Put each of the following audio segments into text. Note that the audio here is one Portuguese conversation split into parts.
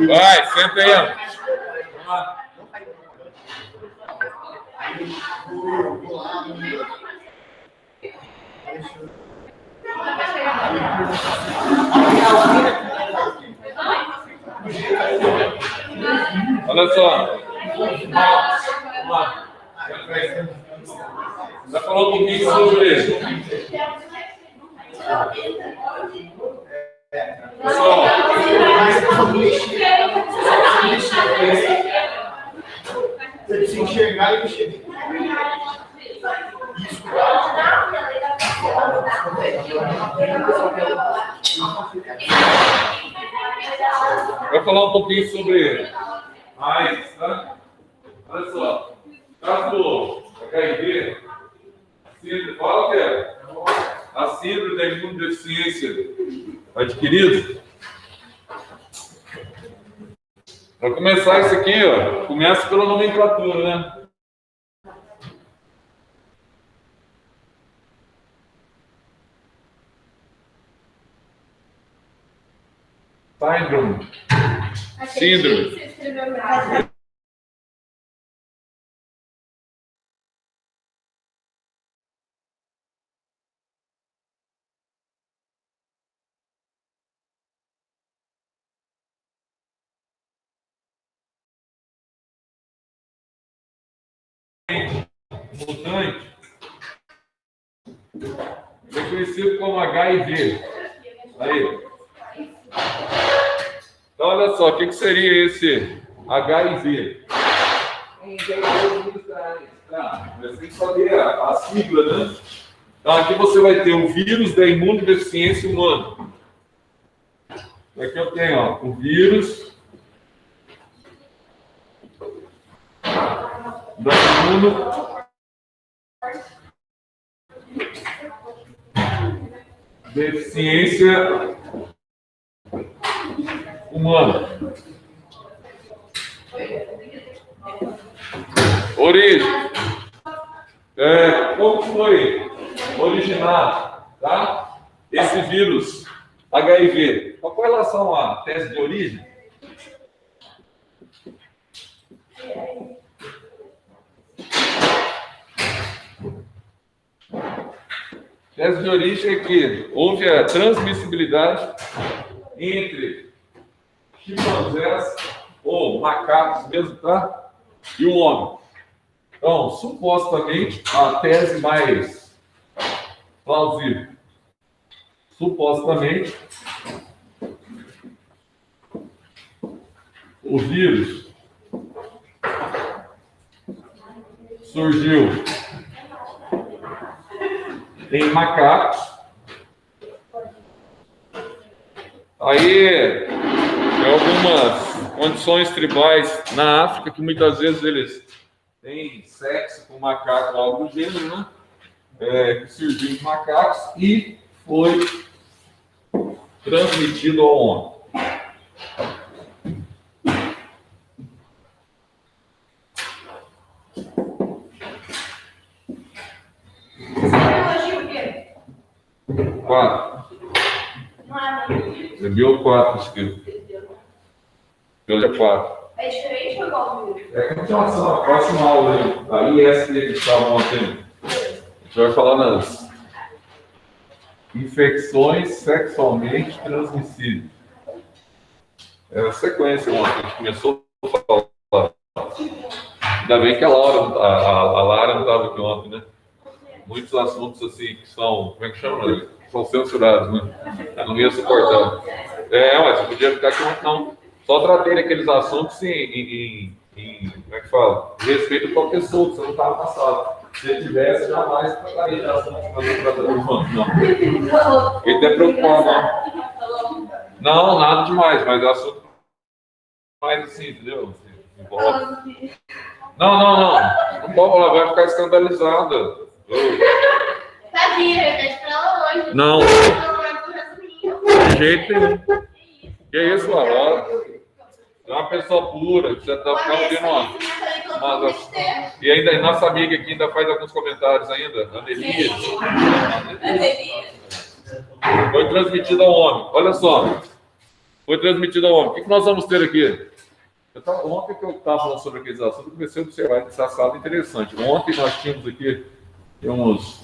Vai, senta aí, ó. Olha só. Vamos lá. Vai falar um pouquinho sobre pessoal. Você precisa enxergar e mexer. Vai falar um pouquinho sobre AIDS, tá? Olha só. Caso do HIV, fala que é a síndrome da imunodeficiência adquirida. Para começar isso aqui, ó, começa pela nomenclatura, né? Síndrome. Mutante é conhecido como HIV. Aí. Então, olha só, o que seria esse HIV? Você tem que saber a sigla, né? Então, aqui você vai ter o vírus da imunodeficiência humana. Aqui eu tenho, ó, o vírus da imunodeficiência humana. Origem. Como foi originado, tá? Esse vírus HIV? Qual é a relação à tese de origem? Tese de origem é que houve a transmissibilidade entre chimpanzés ou macacos mesmo, tá? E o homem. Então, supostamente, a tese mais plausível. Supostamente, o vírus surgiu em macacos. Aí, em algumas condições tribais na África, que muitas vezes eles têm sexo com macaco ou algo do gênero, né? Que surgiu em macacos e foi transmitido ao homem. É bio4 escrito. Bio4. É diferente ou igual? É continuação, a próxima aula aí. A IS que estavam ontem. A gente vai falar nas infecções sexualmente transmissíveis. É a sequência ontem, a gente começou a falar. Ainda bem que a Lara não estava aqui ontem, né? Muitos assuntos assim que são, como é que chama? São censurados, né? Eu não ia suportar. Mas você podia ficar aqui ontem, não. Só tratei aqueles assuntos em como é que fala? De respeito a qualquer pessoa, que você não estava na sala. Se ele tivesse, jamais trataria de assuntos que nós não tratamos juntos, não. Ele está preocupado, não. Não, nada demais, mas é assunto mais assim, entendeu? Assim, não. Não pode falar, vai ficar escandalizada. Tadinha, repete pra ela hoje. Não. De jeito nenhum. Que isso, Lara? É uma pessoa pura, que você está ouvindo uma E ainda nossa amiga aqui ainda faz alguns comentários ainda, Anelise. Foi transmitido ao homem. Olha só. Foi transmitido ao homem. O que nós vamos ter aqui? Ontem que eu estava falando sobre aqueles assuntos, eu comecei a observar essa sala interessante. Ontem nós tínhamos aqui, temos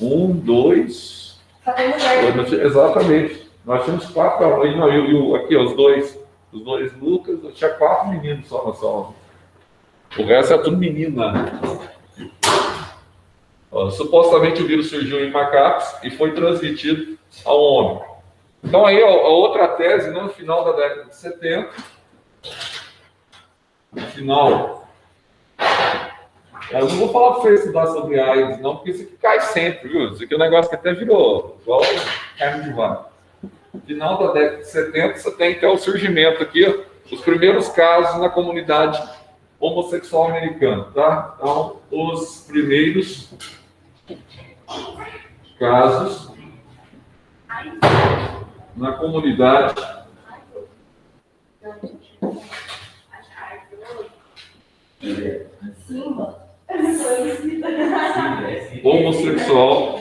exatamente. Nós tínhamos 4, aqui os dois Lucas, eu tinha 4 meninos só na sala. O resto é tudo menina. Supostamente o vírus surgiu em macacos e foi transmitido ao homem. Então aí a outra tese, no final da década de 70, no final, eu não vou falar para você estudar sobre AIDS, não, porque isso aqui cai sempre, viu? Isso aqui é um negócio que até virou igual carne de vaca. No final da década de 70, você tem que ter o surgimento aqui, os primeiros casos na comunidade homossexual americana, tá? Então, os primeiros casos na comunidade homossexual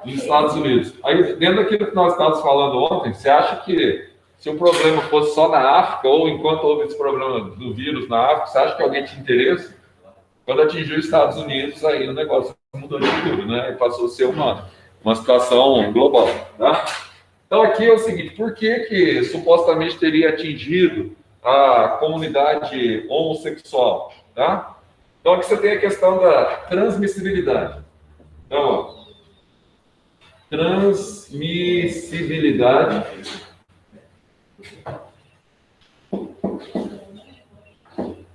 dos Estados Unidos. Aí, dentro daquilo que nós estávamos falando ontem, você acha que se o problema fosse só na África, ou enquanto houve esse problema do vírus na África, você acha que alguém tinha interesse? Quando atingiu os Estados Unidos, aí o negócio mudou de tudo, né? E passou a ser uma situação global, tá? Então, aqui é o seguinte, por que supostamente teria atingido a comunidade homossexual, tá? Então, aqui você tem a questão da transmissibilidade. Então, ó, transmissibilidade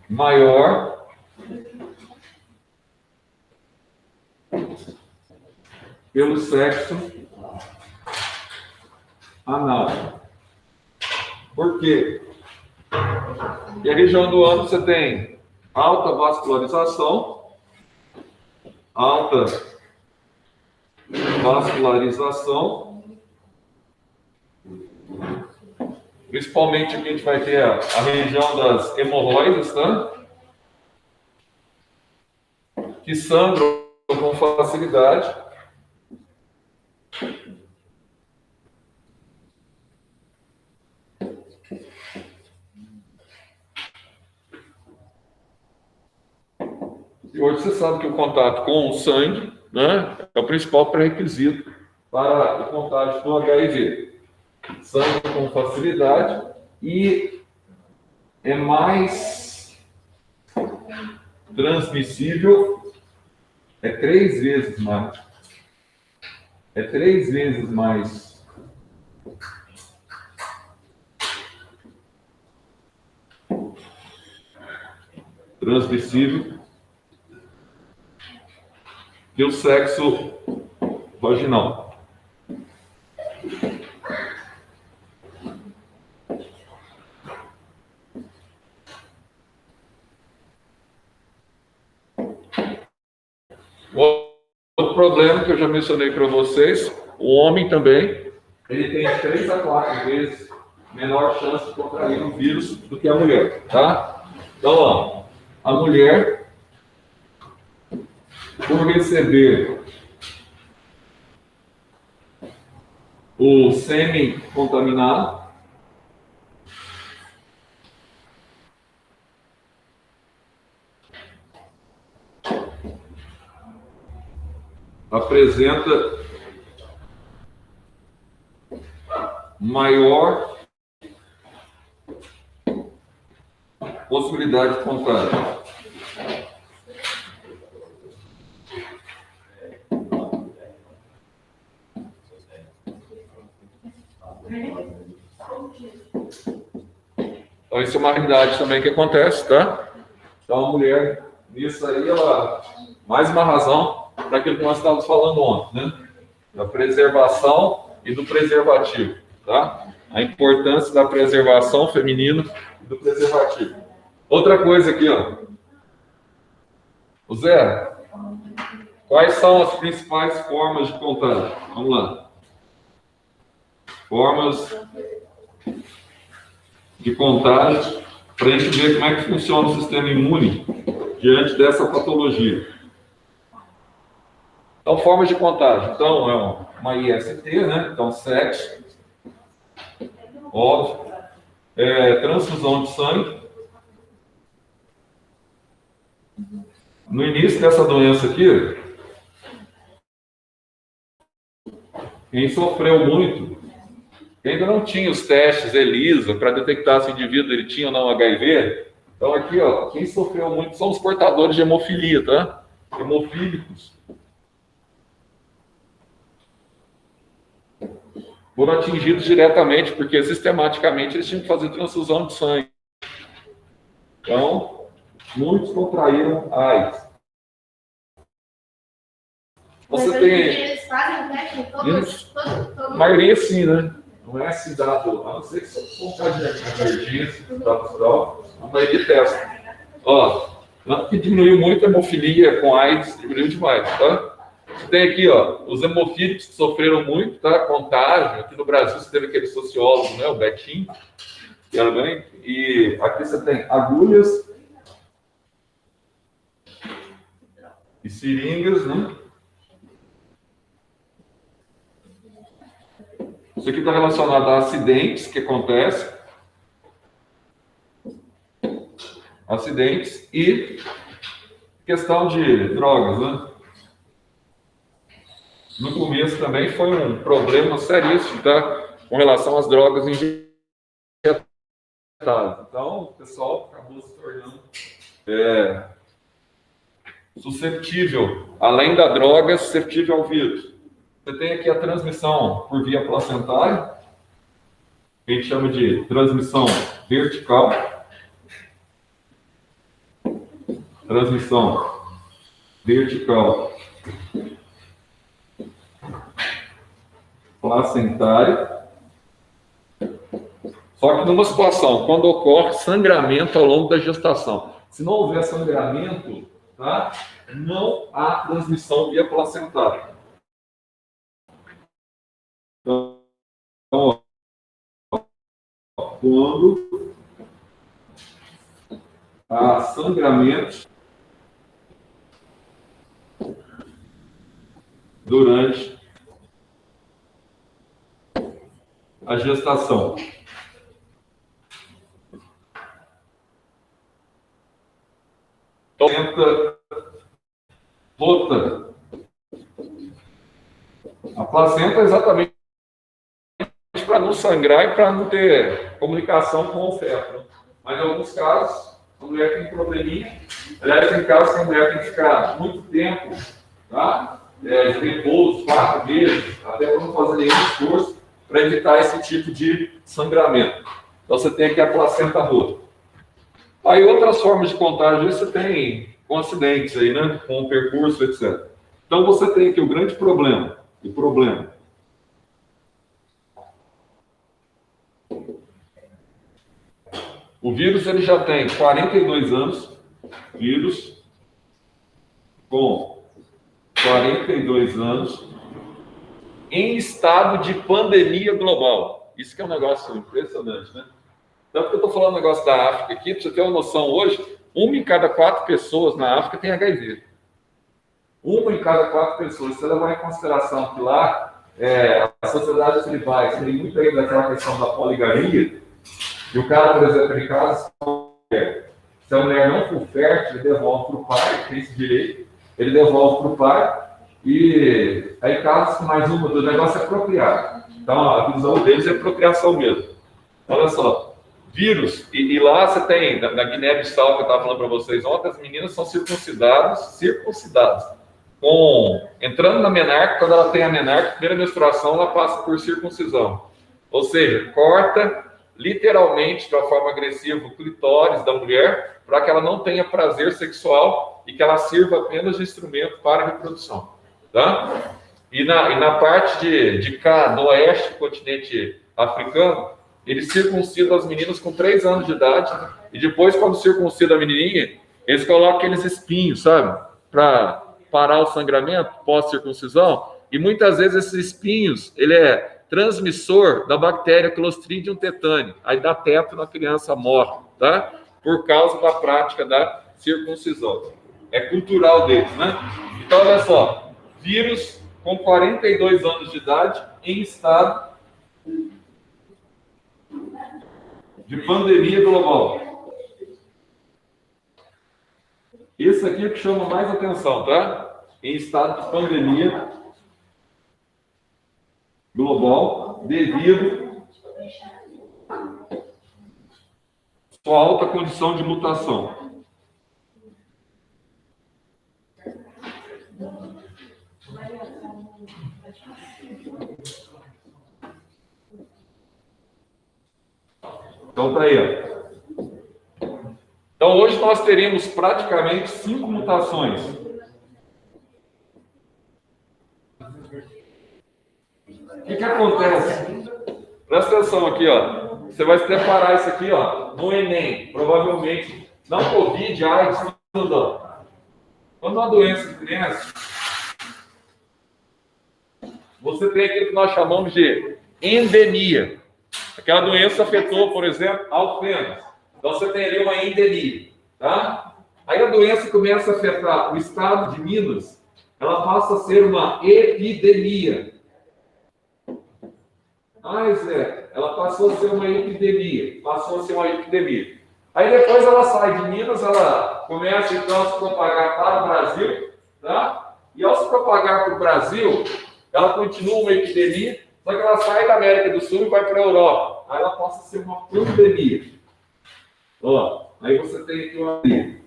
maior pelo sexo anal. Por quê? E a região do ânus você tem alta vascularização, principalmente aqui a gente vai ter a região das hemorroidas, tá? Que sangram com facilidade. E hoje você sabe que o contato com o sangue, né, é o principal pré-requisito para o contágio do HIV. Sangue com facilidade e é mais transmissível, é 3 vezes mais. É 3 vezes mais transmissível que o sexo vaginal. Outro problema que eu já mencionei para vocês, o homem também, ele tem 3 a 4 vezes menor chance de contrair o vírus do que a mulher, tá? Então, ó, a mulher, por receber o sêmen contaminado, apresenta maior possibilidade de contágio. Então, isso é uma realidade também que acontece, tá? Então, a mulher, nisso aí, ela, mais uma razão para aquilo que nós estávamos falando ontem, né? Da preservação e do preservativo, tá? A importância da preservação feminina e do preservativo. Outra coisa aqui, ó. O Zé, quais são as principais formas de contágio? Vamos lá. Formas de contágio para a gente ver como é que funciona o sistema imune diante dessa patologia. Então, formas de contágio. Então, é uma IST, né? Então, sexo, óbvio, transfusão de sangue. No início dessa doença aqui, quem sofreu muito, quem ainda não tinha os testes ELISA para detectar se o indivíduo ele tinha ou não HIV, então aqui, ó, quem sofreu muito são os portadores de hemofilia, tá? Hemofílicos. Foram atingidos diretamente, porque sistematicamente eles tinham que fazer transfusão de sangue. Então, muitos contraíram AIDS. Você Mas tem... eles fazem o teste em todos? A maioria sim, né? Não é assim dado, a não ser que você for um caso de emergência, a maioria testa. Ó, que diminuiu muito a hemofilia com AIDS, diminuiu demais, tá? Você tem aqui, ó, os hemofílicos que sofreram muito, tá? Contágio. Aqui no Brasil você teve aquele sociólogo, né? O Betinho, que era bem. E aqui você tem agulhas e seringas, né? Isso aqui está relacionado a acidentes que acontecem. Acidentes e questão de drogas, né? No começo também foi um problema seríssimo, tá? Com relação às drogas injetáveis. Então, o pessoal acabou se tornando suscetível, além da droga, suscetível ao vírus. Você tem aqui a transmissão por via placentária, que a gente chama de transmissão vertical. Transmissão vertical placentária. Só que numa situação, quando ocorre sangramento ao longo da gestação. Se não houver sangramento, tá? Não há transmissão via placentária. Então, quando há sangramento durante a gestação. Placenta rota. A placenta é exatamente para não sangrar e para não ter comunicação com o feto. Mas em alguns casos, a mulher tem probleminha. Aliás, tem casos que a mulher tem que ficar muito tempo, tá? De repouso, 4 meses, até para não fazer nenhum esforço para evitar esse tipo de sangramento. Então você tem aqui a placenta rota. Aí outras formas de contágio você tem com acidentes aí, né? Com o percurso, etc. Então você tem aqui o grande problema. O vírus ele já tem 42 anos. Vírus com 42 anos em estado de pandemia global. Isso que é um negócio impressionante, né? Tanto que eu estou falando um negócio da África aqui, para você ter uma noção, hoje, 1 em cada 4 pessoas na África tem HIV. 1 em cada 4 pessoas. Se você levar em consideração que lá, as sociedades tribais tem muito ainda aquela questão da poligamia, e o cara, por exemplo, em casa, se a mulher não for fértil, ele devolve para o pai, tem esse direito, ele devolve para o pai, e aí casos que mais uma do negócio é procriar. Então, a visão deles é procriação mesmo. Olha só, vírus, e lá você tem, na Guiné-Bissau, que eu estava falando para vocês ontem, as meninas são circuncidadas, entrando na menarca, quando ela tem a menarca, a primeira menstruação, ela passa por circuncisão. Ou seja, corta literalmente, de uma forma agressiva, o clitóris da mulher, para que ela não tenha prazer sexual e que ela sirva apenas de instrumento para a reprodução. Tá? E na parte de cá, no oeste do continente africano, eles circuncidam as meninas com 3 anos de idade, e depois, quando circuncida a menininha, eles colocam aqueles espinhos, sabe? Para parar o sangramento pós-circuncisão, e muitas vezes esses espinhos, ele é transmissor da bactéria Clostridium tetani, aí dá teto na criança, morre, tá? por causa da prática da circuncisão. É cultural deles, né? Então, olha só, vírus com 42 anos de idade em estado de pandemia global. Isso aqui é o que chama mais atenção, tá? Em estado de pandemia global devido à sua alta condição de mutação. Então, tá aí, ó. Então, hoje nós teríamos praticamente 5 mutações. O que acontece? Presta atenção aqui, ó. Você vai se preparar isso aqui, ó, no Enem. Provavelmente, não Covid, AIDS, tudo, ó. Quando uma doença de criança, você tem aquilo que nós chamamos de endemia. Aquela doença afetou, por exemplo, alfenas. Então, você tem ali uma endemia, tá? Aí a doença começa a afetar o estado de Minas, ela passa a ser uma epidemia. Ah, Zé, ela passou a ser uma epidemia. Aí depois ela sai de Minas, ela começa então a se propagar para o Brasil, tá? E ao se propagar para o Brasil, ela continua uma epidemia, só que ela sai da América do Sul e vai para a Europa. Aí ela passa a ser uma pandemia. Ó, aí você tem aqui uma pandemia.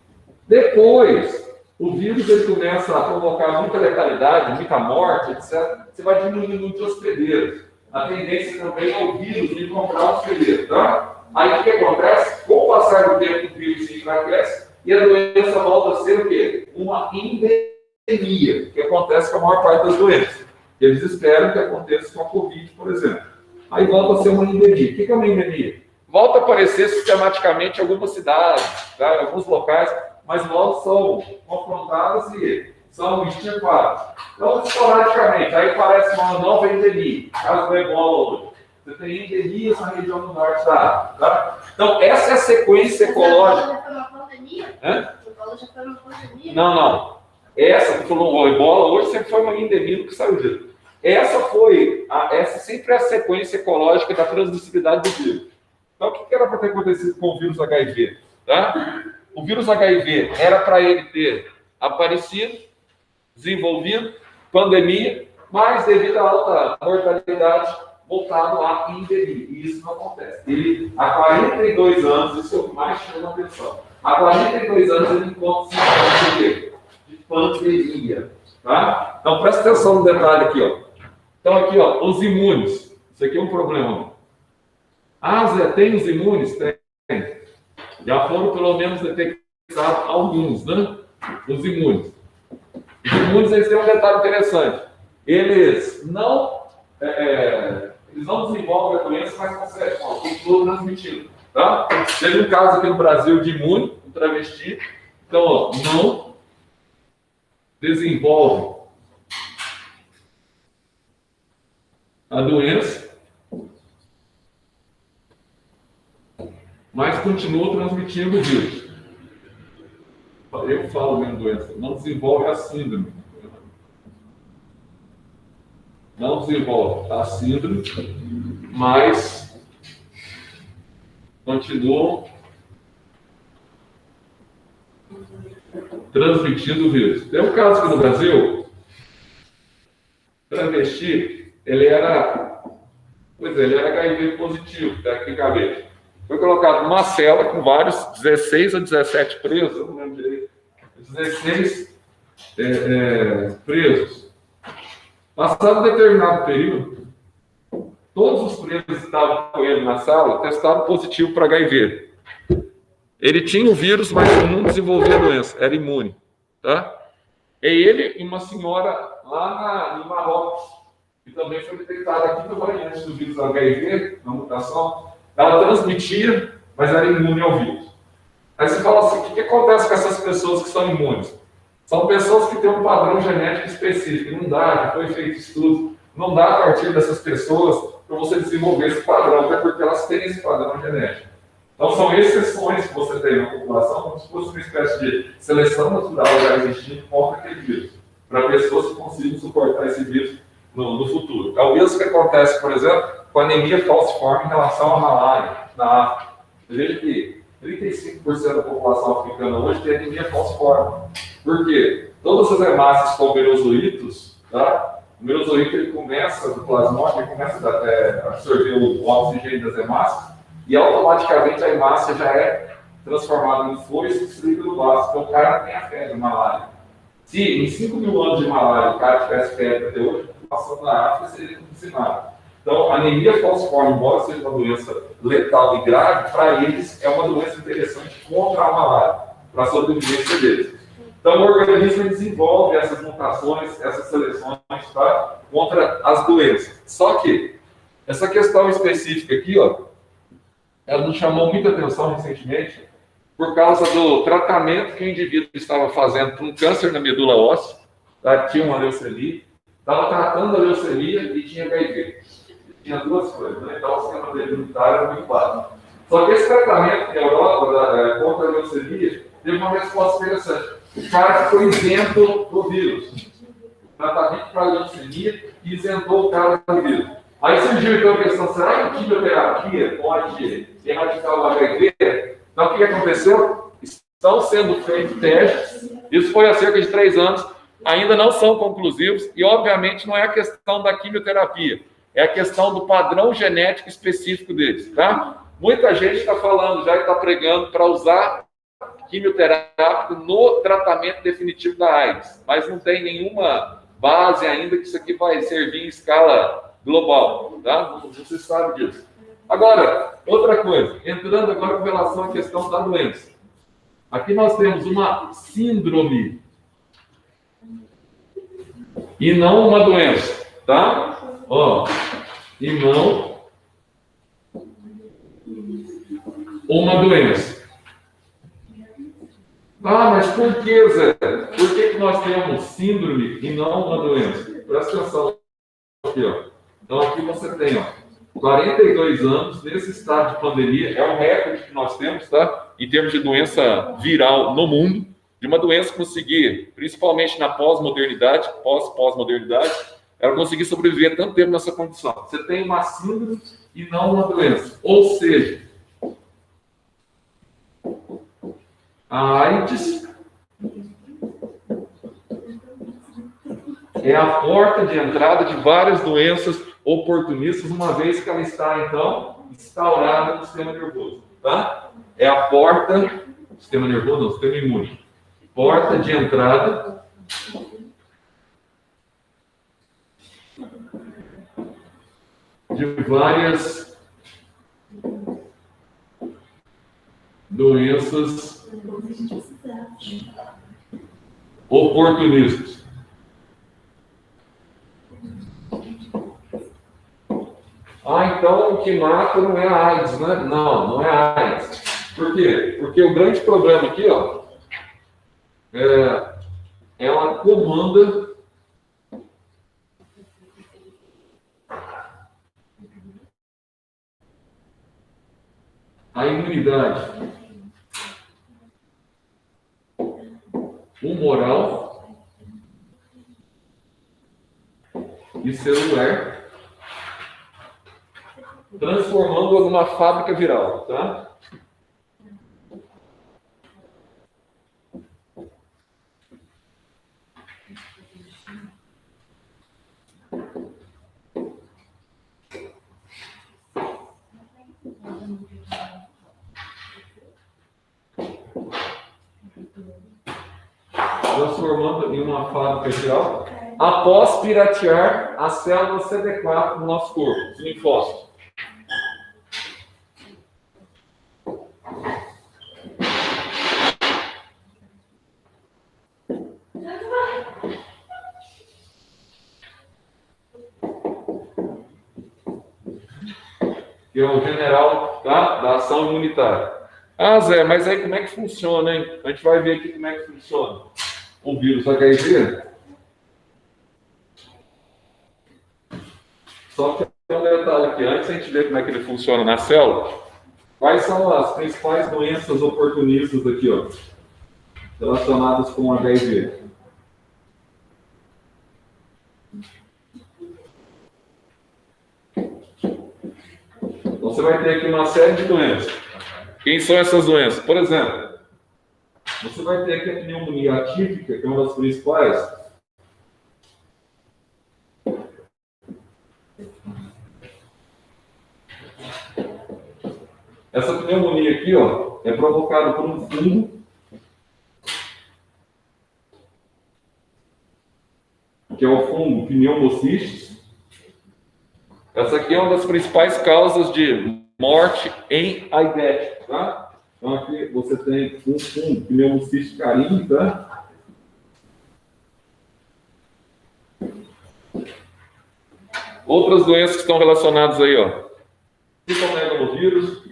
Depois, o vírus ele começa a provocar muita letalidade, muita morte, etc. Você vai diminuindo muito os hospedeiros. A tendência também é o vírus de comprar hospedeiros, tá? Aí o que acontece? Com o passar do tempo, o vírus se enfraquece e a doença volta a ser o quê? Uma endemia, que acontece com a maior parte das doenças. Eles esperam que aconteça com a Covid, por exemplo. Aí volta a ser uma endemia. O que é uma endemia? Volta a aparecer sistematicamente em algumas cidades, tá? Em alguns locais, mas logo são confrontadas e são extirpadas. Então, esporadicamente, aí parece uma nova endemia. Caso do Ebola hoje. Você tem endemias na região do norte da África, tá? Então, essa é a sequência ecológica. Já foi uma pandemia? Hã? O Ebola já foi uma pandemia? Não. Essa que falou o Ebola hoje sempre foi uma endemia que saiu disso. Essa sempre é a sequência ecológica da transmissibilidade do vírus. Então, o que era para ter acontecido com o vírus HIV? Tá? O vírus HIV era para ele ter aparecido, desenvolvido, pandemia, mas devido à alta mortalidade, voltado à endemia. E isso não acontece. Ele, há 42 anos, isso é o que mais chama a atenção. Há 42 anos ele encontra sintomas de pandemia. Tá? Então, presta atenção no detalhe aqui, ó. Então, aqui, ó, os imunes. Isso aqui é um problema. Ah, Zé, tem os imunes? Tem. Já foram, pelo menos, detectados alguns, né? Os imunes. Os imunes, eles têm um detalhe interessante. Eles não desenvolvem a doença, mas continuam transmitindo. Tá? Teve um caso aqui no Brasil de imune, um travesti. Então, ó, não desenvolve a doença, mas continua transmitindo o vírus. Eu falo mesmo doença, não desenvolve a síndrome. Não desenvolve a síndrome, mas continuam transmitindo o vírus. Tem um caso aqui no Brasil, travesti, ele era HIV positivo, tecnicamente. Foi colocado numa cela com vários, 16 ou 17 presos, eu não lembro direito, 16 presos. Passado um determinado período, todos os presos que estavam com ele na sala testaram positivo para HIV. Ele tinha o vírus, mas não desenvolvia a doença, era imune. Tá? E ele e uma senhora lá em Marrocos, que também foi detectada aqui no variante do vírus HIV, na mutação, ela transmitia, mas era imune ao vírus. Aí você fala assim, o que acontece com essas pessoas que são imunes? São pessoas que têm um padrão genético específico, não dá, já foi feito estudo, não dá a partir dessas pessoas para você desenvolver esse padrão, até porque elas têm esse padrão genético. Então, são exceções que você tem na população, como se fosse uma espécie de seleção natural já existindo contra aquele vírus, para pessoas que consigam suportar esse vírus no futuro. É o mesmo que acontece, por exemplo, com a anemia falciforme em relação à malária na África. Você veja que 35% da população africana hoje tem anemia falciforme. Por quê? Todas as hemácias com merozoítos, tá? O merozoíto ele começa, do plasmódio, ele começa a absorver o oxigênio das hemácias e automaticamente a hemácia já é transformada em flor e se distribui no vaso. Então o cara tem a febre, malária. Se em 5 mil anos de malária o cara tivesse febre até hoje, a população da África seria condicionada. Então, a anemia falciforme, embora seja uma doença letal e grave, para eles é uma doença interessante contra a malária, para a sobrevivência deles. Então, o organismo desenvolve essas mutações, essas seleções, tá, contra as doenças. Só que, essa questão específica aqui, ó, ela nos chamou muita atenção recentemente por causa do tratamento que o indivíduo estava fazendo para um câncer na medula óssea, tá, tinha uma leucemia, estava tratando a leucemia e tinha HIV. Tinha duas coisas, né? Então o sistema dele imunitário era muito baixo. Só que esse tratamento na Europa contra a leucemia teve uma resposta interessante. O cara ficou isento do vírus. O tratamento para a leucemia isentou o cara do vírus. Aí surgiu então a questão, será que a quimioterapia pode erradicar o HIV? Então o que aconteceu? Estão sendo feitos testes, isso foi há cerca de 3 anos, ainda não são conclusivos, e obviamente não é a questão da quimioterapia, é a questão do padrão genético específico deles, tá? Muita gente está falando, já está pregando para usar quimioterápico no tratamento definitivo da AIDS, mas não tem nenhuma base ainda que isso aqui vai servir em escala global, tá? Não se sabe disso. Agora, outra coisa, entrando agora com relação à questão da doença. Aqui nós temos uma síndrome e não uma doença, tá? Ó, e não uma doença. Ah, mas por que, Zé? Por que nós temos síndrome e não uma doença? Presta atenção aqui, ó. Então aqui você tem, ó, 42 anos nesse estado de pandemia, é o recorde que nós temos, tá? Em termos de doença viral no mundo, de uma doença conseguir, principalmente na pós-modernidade, pós-modernidade, ela conseguir sobreviver tanto tempo nessa condição. Você tem uma síndrome e não uma doença. Ou seja, a AIDS é a porta de entrada de várias doenças oportunistas, uma vez que ela está, então, instaurada no sistema nervoso, tá? É a porta, sistema nervoso não, sistema imune. Porta de entrada de várias doenças oportunistas. Ah, então o que mata não é a AIDS, né? Não, não é a AIDS. Por quê? Porque o grande problema aqui, ó, ela comanda a imunidade humoral e celular, transformando-a numa fábrica viral, tá? Transformando em uma fábrica viral, após piratear a célula CD4 do nosso corpo, os linfócitos. Que é o general, tá, da ação imunitária. Ah, Zé, mas aí como é que funciona, hein? A gente vai ver aqui como é que funciona o vírus HIV. Só que tem um detalhe aqui, antes a gente ver como é que ele funciona na célula, Quais são as principais doenças oportunistas aqui, ó, relacionadas com HIV? Então, você vai ter aqui uma série de doenças. Quem são essas doenças? Por exemplo, você vai ter aqui a pneumonia atípica, que é uma das principais. Essa pneumonia aqui, ó, é provocada por um fungo, que é o fungo Pneumocystis. Essa aqui é uma das principais causas de morte em aidético, tá? Então aqui você tem um fungo Pneumocystis carinii, tá? Outras doenças que estão relacionadas aí, ó. Citomegalovírus.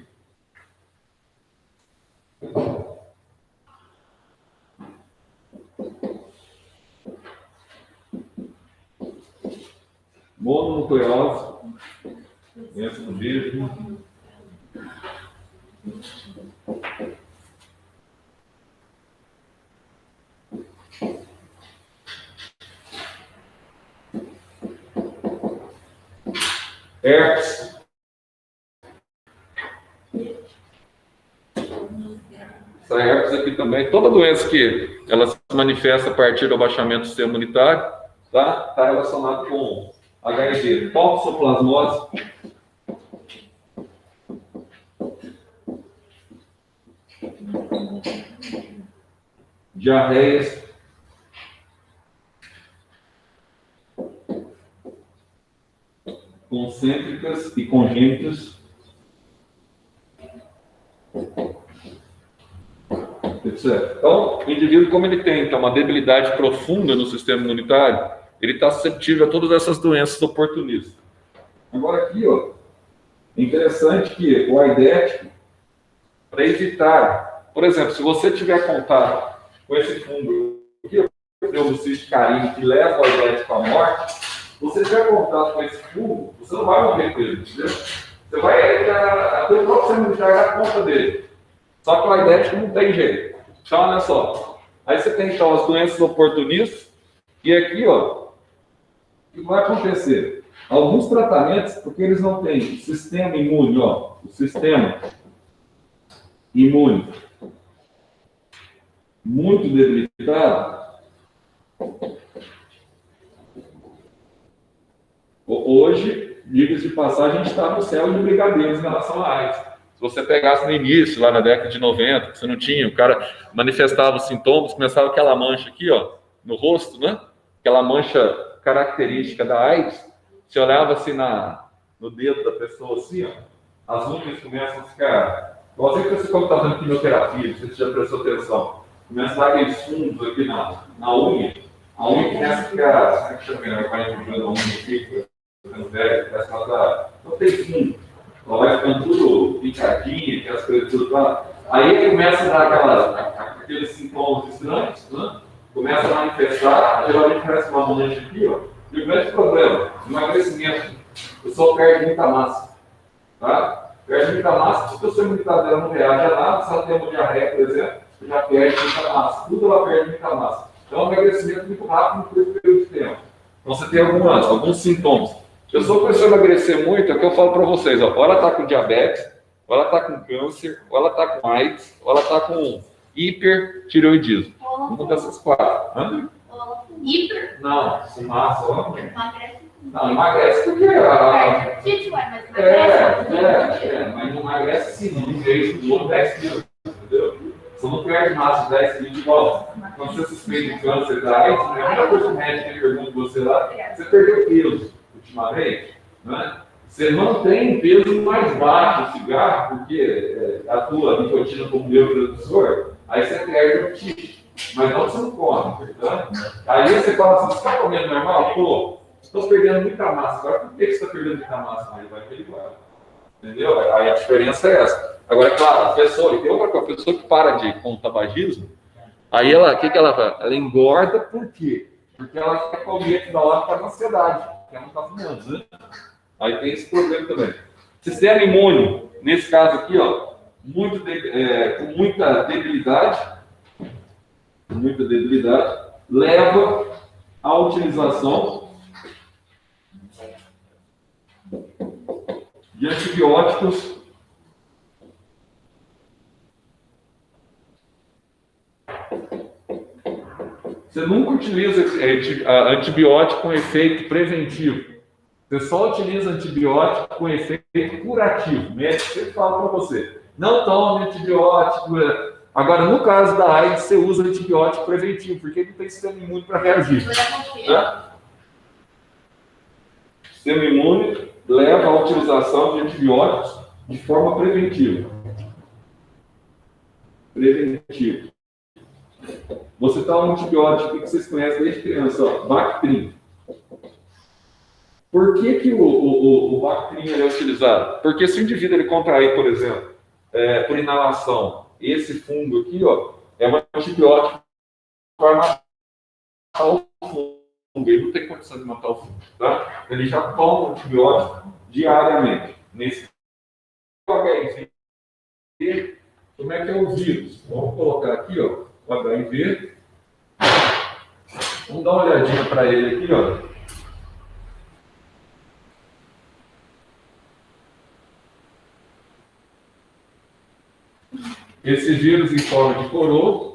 Mononucleose, doença do vírus. Herpes. Essa herpes aqui também, toda doença que ela se manifesta a partir do abaixamento do sistema imunitário, tá? Está relacionado com HIV, toxoplasmose, diarreias, concêntricas e congênitas, etc. Então, o indivíduo, como ele tem então, uma debilidade profunda no sistema imunitário, ele está suscetível a todas essas doenças oportunistas. Agora aqui, ó, é interessante que o aidético, para evitar, por exemplo, se você tiver contato com esse fungo aqui, o Pneumocystis carinii, que leva o aidético à morte, você tiver contato com esse fungo, você não vai morrer com ele, entendeu? Você vai, a tua própria sistema imunitário dar conta dele. Só que o aidético não tem jeito. Então, olha só. Aí você tem, então, as doenças oportunistas, e aqui, ó, o que vai acontecer? Alguns tratamentos, porque eles não têm sistema imune, ó, o sistema imune muito debilitado. Hoje, diga-se de passagem, a gente está no céu de brigadeiros em relação à AIDS. Se você pegasse no início, lá na década de 90, você não tinha, o cara manifestava os sintomas, começava aquela mancha aqui, ó, no rosto, né? Aquela mancha característica da AIDS. Você olhava assim no dedo da pessoa, assim, ó, as unhas começam a ficar... Igual você quando está fazendo quimioterapia, você já prestou atenção. Começa a dar aqueles fundos aqui na unha. A unha começa a ficar... Como é que chama melhor? Vai empurrando a unha aqui, ficando velho, parece que ela está... Não tem fundo. Ela vai ficando tudo picadinha, aquelas coisas tudo lá. Aí começa a dar aqueles sintomas estranhos, né? Começa a manifestar, geralmente parece uma mancha aqui, ó. E o grande problema, o emagrecimento. A pessoa perde muita massa, tá? Perde muita massa, se o seu imunitário dela não reage a nada, se ela tem uma diarreia, por exemplo, já perde muita massa. Tudo ela perde muita massa. Então, é um emagrecimento muito rápido no curto período de tempo. Então, você tem alguns sintomas. Se a pessoa começar a emagrecer muito, é o que eu falo para vocês, ó, ou ela está com diabetes, ou ela está com câncer, ou ela está com AIDS, ou ela está com hipertireoidismo. Uma dessas quatro. Hã? Hiper? Não, se massa, ó. Emagrece. Não, emagrece porque Gente, ué, mas emagrece. mas não emagrece sim, não fez do outro 10 quilos, entendeu? Você não perde massa de 10 quilos de volta. Quando você suspeita de câncer da AIDS, a primeira coisa que o médico pergunta você lá, você perdeu quilos ultimamente, né? Você mantém um peso mais baixo no cigarro, porque atua a nicotina como neurotransmissor, aí você perde o apetite. Mas não você não come, tá? Aí você fala assim, você está comendo normal? Pô, estou perdendo muita massa. Agora, por que você está perdendo muita massa? Aí vai averiguar. Entendeu? Aí a diferença é essa. Agora, é claro, a pessoa, e tem outra coisa, a pessoa que para com o tabagismo, aí ela, o que ela faz? Ela engorda por quê? Porque ela quer comer toda hora para a ansiedade, porque ela não está fumando, né? Aí tem esse problema também. Sistema imune, nesse caso aqui, ó, com muita debilidade, leva à utilização de antibióticos Você nunca utiliza antibiótico com efeito preventivo. Você só utiliza antibiótico com efeito curativo. O médico sempre fala para você, não tome antibiótico. Agora, no caso da AIDS, você usa antibiótico preventivo, porque ele não tem sistema imune para reagir. Né? O sistema imune leva à utilização de antibióticos de forma preventiva. Você dá um antibiótico que vocês conhecem desde criança, ó, Bactrim. Por que o Bactrim é utilizado? Porque se o indivíduo ele contrair, por exemplo, por inalação, esse fungo aqui, ó, é um antibiótico para matar o fungo. Ele não tem condição de matar o fungo. Tá? Ele já toma o antibiótico diariamente. Nesse HIV, como é que é o vírus? Vamos colocar aqui, ó, o HIV. Vamos dar uma olhadinha para ele aqui, ó. Esse vírus em forma de coroa,